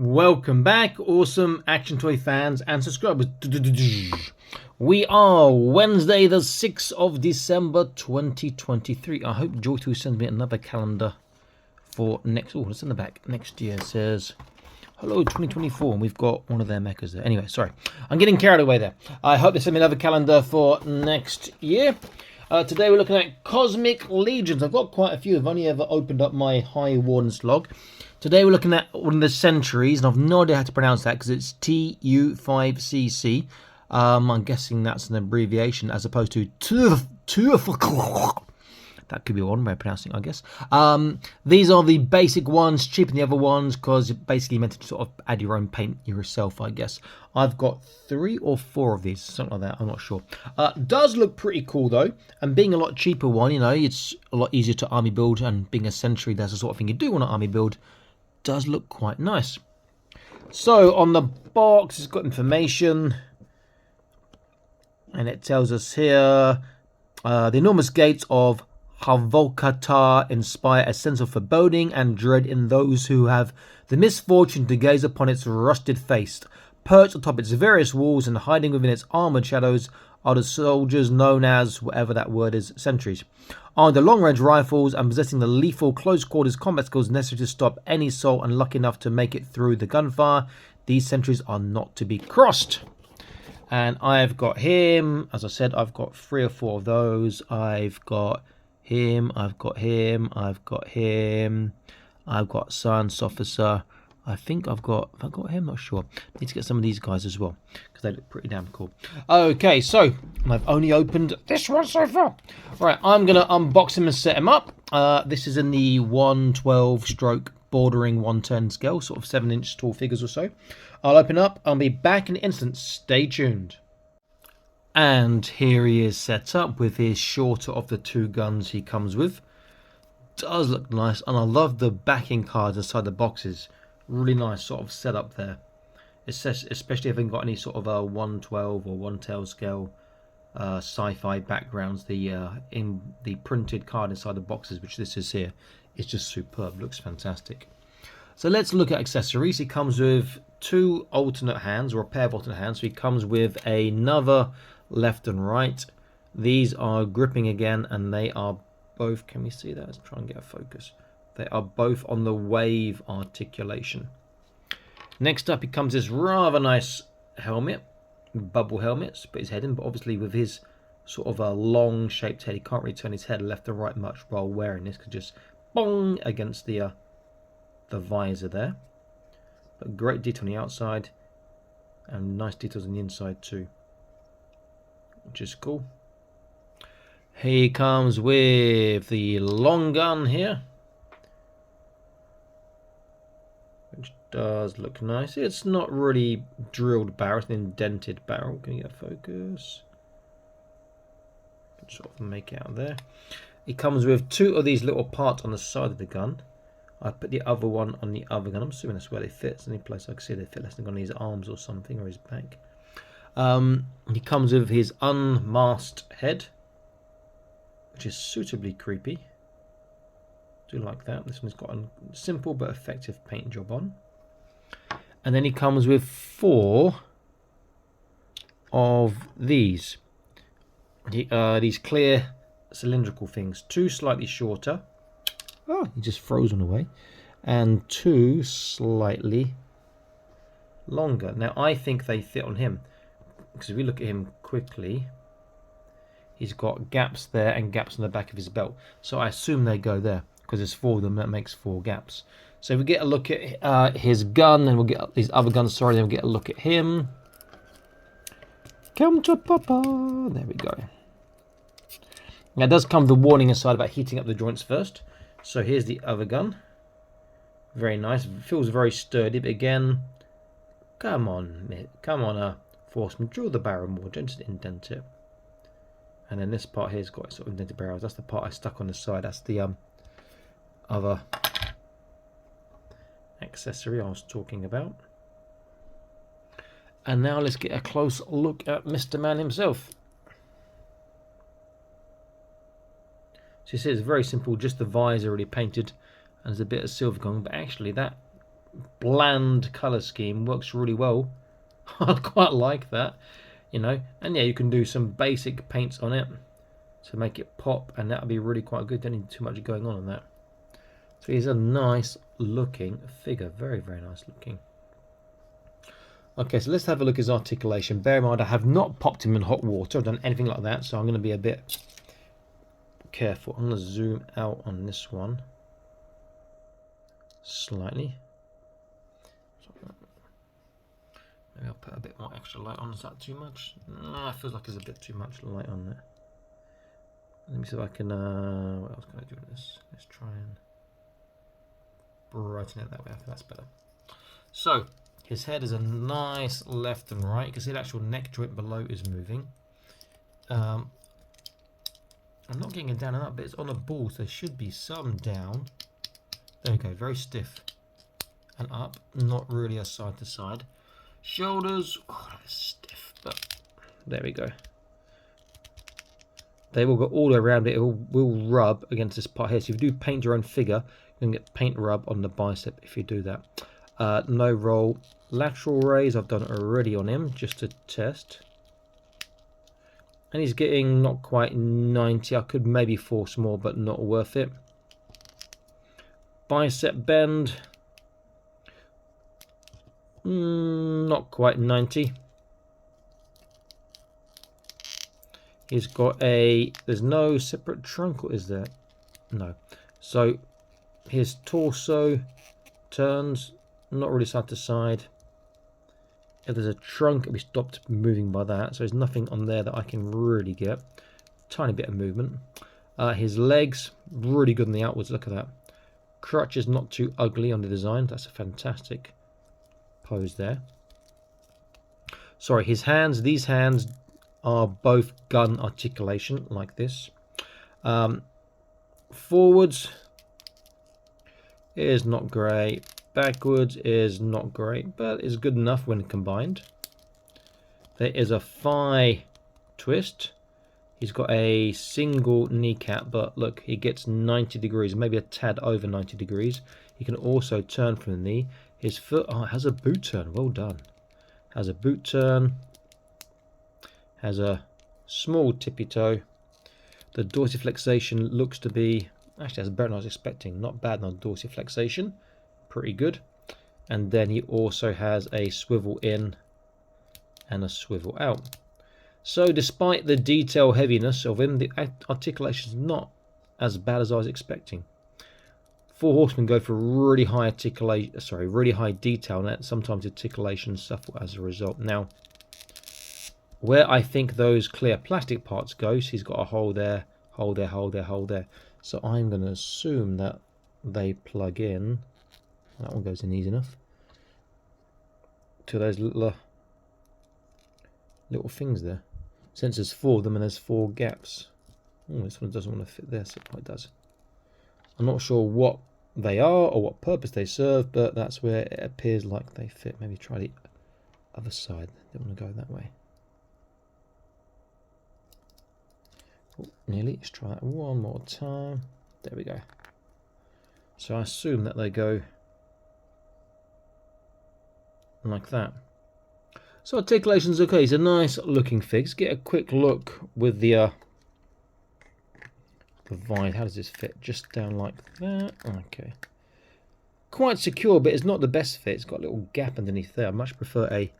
Welcome back, awesome action toy fans and subscribers. We are Wednesday, the 6th of December 2023. I hope Joy2 sends me another calendar for next. Oh, it's in the back. Next year. It says hello 2024, and we've got one of their mechas there. Anyway, sorry, I'm getting carried away there. I hope they send me another calendar for next year. Today we're looking at Cosmic Legions. I've got quite a few. I've only ever opened up my High Warden's log. Today we're looking at one of the Sentries, and I've no idea how to pronounce that because it's T.U.5.C C. I'm guessing that's an abbreviation as opposed to that could be one way of pronouncing it, I guess. These are the basic ones, cheaper than the other ones, because basically meant to sort of add your own paint yourself, I guess. I've got 3 or 4 of these, something like that, I'm not sure. Does look pretty cool though, and being a lot cheaper one, you know, it's a lot easier to army build, and being a Sentry, that's the sort of thing you do want to army build. Does look quite nice. So on the box, it's got information, and it tells us here the enormous gates of Havolkatar inspire a sense of foreboding and dread in those who have the misfortune to gaze upon its rusted face. Perched atop its various walls and hiding within its armoured shadows are the soldiers known as, whatever that word is, sentries. Armed with long-range rifles and possessing the lethal close-quarters combat skills necessary to stop any soul unlucky enough to make it through the gunfire, these sentries are not to be crossed. And I've got him. As I said, I've got 3 or 4 of those. I've got him, I've got him, I've got him, I've got science officer. I think have I got him? Not sure. Need to get some of these guys as well because they look pretty damn cool. Okay, so I've only opened this one so far. Right, I'm gonna unbox him and set him up. This is in the 112 stroke bordering 110 scale, sort of 7-inch tall figures or so. I'll open up. I'll be back in an instant. Stay tuned. And here he is set up with his shorter of the 2 guns he comes with. Does look nice, and I love the backing cards inside the boxes. Really nice sort of setup there. It says, especially if you've got any sort of a 112 or 110 scale sci-fi backgrounds, in the printed card inside the boxes, which this is here, is just superb. Looks fantastic. So let's look at accessories. He comes with 2 alternate hands, or a pair of alternate hands. So he comes with another left and right. These are gripping again, and they are both, can we see that? Let's try and get a focus. They are both on the wave articulation. Next up, he comes this rather nice helmet, bubble helmets, put his head in, but obviously with his sort of a long shaped head, he can't really turn his head left and right much while wearing this, because just bong against the visor there. But great detail on the outside, and nice details on the inside too, which is cool. He comes with the long gun here, which does look nice. It's not really drilled barrel, it's an indented barrel. Can you get a focus? Can sort of make it out there. He comes with 2 of these little parts on the side of the gun. I put the other one on the other gun. I'm assuming that's where they fit. It's the only place I can see they fit, less than on his arms or something, or his back. He comes with his unmasked head, which is suitably creepy. Do like that. This one's got a simple but effective paint job on. And then he comes with 4 of these clear cylindrical things. 2 slightly shorter. Oh, he just frozen away. And 2 slightly longer. Now I think they fit on him, because if we look at him quickly, he's got gaps there and gaps on the back of his belt. So I assume they go there, because there's 4 of them, that makes 4 gaps. So if we get a look at his gun, then we'll get these other guns, sorry, then we'll get a look at him. Come to Papa. There we go. Now it does come with a warning inside about heating up the joints first. So here's the other gun. Very nice. Feels very sturdy, but again, come on, Forceman, drill the barrel more, don't just indent it. And then this part here's got sort of indented barrels. That's the part I stuck on the side. That's the other accessory I was talking about. And now let's get a close look at Mr. Man himself. So you see it's very simple, just the visor already painted, and there's a bit of silver going, but actually that bland colour scheme works really well. I quite like that, you know. And yeah, you can do some basic paints on it to make it pop, and that'll be really quite good. Don't need too much going on that. So he's a nice looking figure, very, very nice looking. Okay, so let's have a look at his articulation. Bear in mind, I have not popped him in hot water, I've done anything like that, so I'm going to be a bit careful. I'm going to zoom out on this one slightly. Maybe I'll put a bit more extra light on. Is that too much? No, it feels like there's a bit too much light on there. Let me see if I can, what else can I do with this? Let's try and brighten it that way. I think that's better. So, his head is a nice left and right. You can see the actual neck joint below is moving. I'm not getting it down and up, but it's on a ball, so there should be some down. There we go, very stiff and up, not really a side to side. Shoulders, oh, that's stiff, but there we go. They will go all the way around it. It will rub against this part here. So if you do paint your own figure, you can get paint rub on the bicep if you do that. No roll. Lateral raise I've done already on him just to test. And he's getting not quite 90. I could maybe force more, but not worth it. Bicep bend. Not quite 90. He's got a, there's no separate trunk, or is there? No. So his torso turns, not really side to side. If there's a trunk, it'll be stopped moving by that. So there's nothing on there that I can really get. Tiny bit of movement. His legs, really good on the outwards, look at that. Crutch is not too ugly on the design. That's a fantastic pose there. Sorry, his hands, these hands are both gun articulation like this. Forwards is not great. Backwards is not great, but is good enough when combined. There is a thigh twist. He's got a single kneecap, but look, he gets 90 degrees, maybe a tad over 90 degrees. He can also turn from the knee. His foot has a boot turn. Well done. Has a boot turn. Has a small tippy toe. The dorsiflexation looks to be, actually that's better than I was expecting. Not bad on dorsiflexation. Pretty good. And then he also has a swivel in and a swivel out. So despite the detail heaviness of him, the articulation is not as bad as I was expecting. 4 horsemen go for really high articulation, really high detail, and sometimes articulation suffer as a result. Now, where I think those clear plastic parts go, so he's got a hole there, hole there, hole there, hole there. So I'm going to assume that they plug in. That one goes in easy enough. To those little things there. Since there's 4 of them and there's 4 gaps. Oh, this one doesn't want to fit there, so it does. I'm not sure what they are or what purpose they serve, but that's where it appears like they fit. Maybe try the other side. Don't want to go that way. Oh, nearly. Let's try that one more time. There we go. So I assume that they go like that. So articulation's okay. It's a nice looking fig. Let's get a quick look with the vine. How does this fit? Just down like that. Okay. Quite secure, but it's not the best fit. It's got a little gap underneath there. I much prefer a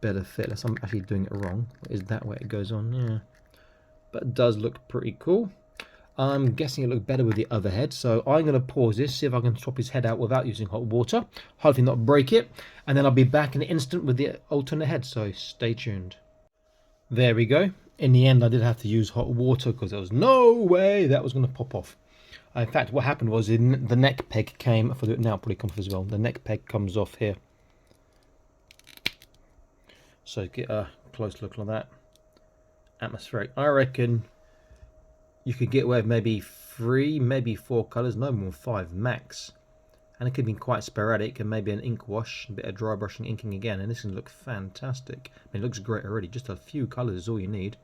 better fit. Unless I'm actually doing it wrong. Is that where it goes on? Yeah. But it does look pretty cool. I'm guessing it looked better with the other head, so I'm going to pause this, see if I can swap his head out without using hot water, hopefully not break it, and then I'll be back in an instant with the alternate head, so stay tuned. There we go. In the end, I did have to use hot water because there was no way that was going to pop off. In fact, what happened was the neck peg came, if I do it now, it'll probably come off as well. The neck peg comes off here. So get a close look on that. Atmospheric. I reckon you could get away with maybe 3, maybe 4 colours, no more than 5 max. And it could be quite sporadic, and maybe an ink wash, a bit of dry brushing, inking again, and this can look fantastic. I mean, it looks great already. Just a few colours is all you need.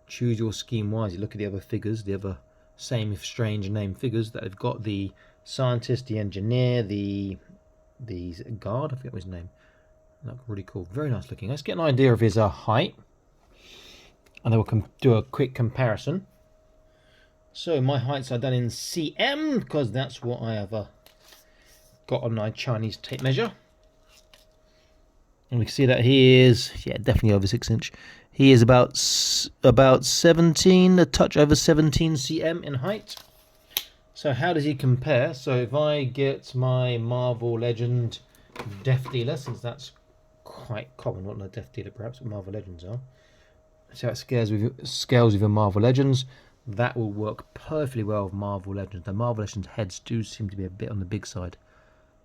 Choose your scheme wisely. Look at the other figures, the other same if strange name figures that have got the scientist, the engineer, the guard, I forget his name. Look really cool, very nice looking. Let's get an idea of his height, and then we'll do a quick comparison. So my heights are done in cm because that's what I have got on my Chinese tape measure, and we can see that he is, yeah, definitely over 6 inch. He is about 17, a touch over 17 cm in height. So how does he compare? So if I get my Marvel Legend Death Dealer, since that's quite common, not a Death Dealer perhaps, but Marvel Legends are. So it scales with your Marvel Legends. That will work perfectly well with Marvel Legends. The Marvel Legends heads do seem to be a bit on the big side,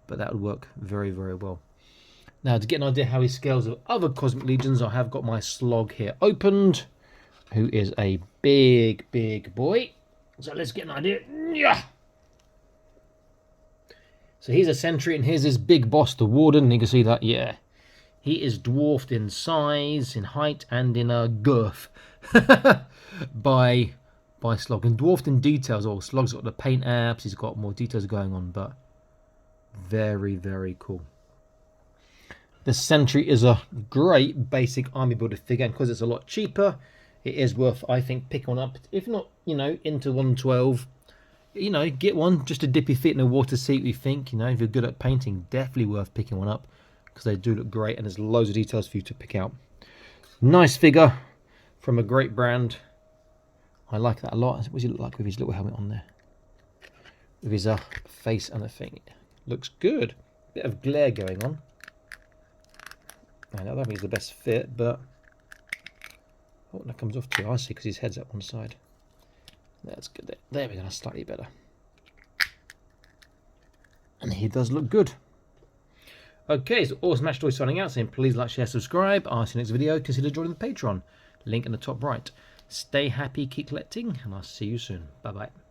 but that would work very, very well. Now, to get an idea how he scales with other Cosmic Legions, I have got my slog here opened, who is a big, big boy. So let's get an idea. Yeah. So he's a Sentry, and here's his big boss, the Warden. And you can see that, yeah, he is dwarfed in size, in height, and in girth by Slog, and dwarfed in details. Oh, Slog's got the paint apps, he's got more details going on, but very, very cool. The Sentry is a great basic army builder figure, and because it's a lot cheaper, it is worth, I think, picking one up. If not, you know, into 112, you know, get one just to dip your feet in the water, see what you think. You know, if you're good at painting, definitely worth picking one up because they do look great, and there's loads of details for you to pick out. Nice figure from a great brand. I like that a lot. What does he look like with his little helmet on there? With his face and a thing. Looks good. Bit of glare going on. I don't think it's the best fit, but oh, that comes off too. I see, because his head's up one side. That's good. There we go. That's slightly better. And he does look good. Okay, so Awesome Match Toy signing out, saying please like, share, subscribe. I'll see you next video. Consider joining the Patreon. Link in the top right. Stay happy, keep collecting, and I'll see you soon. Bye bye.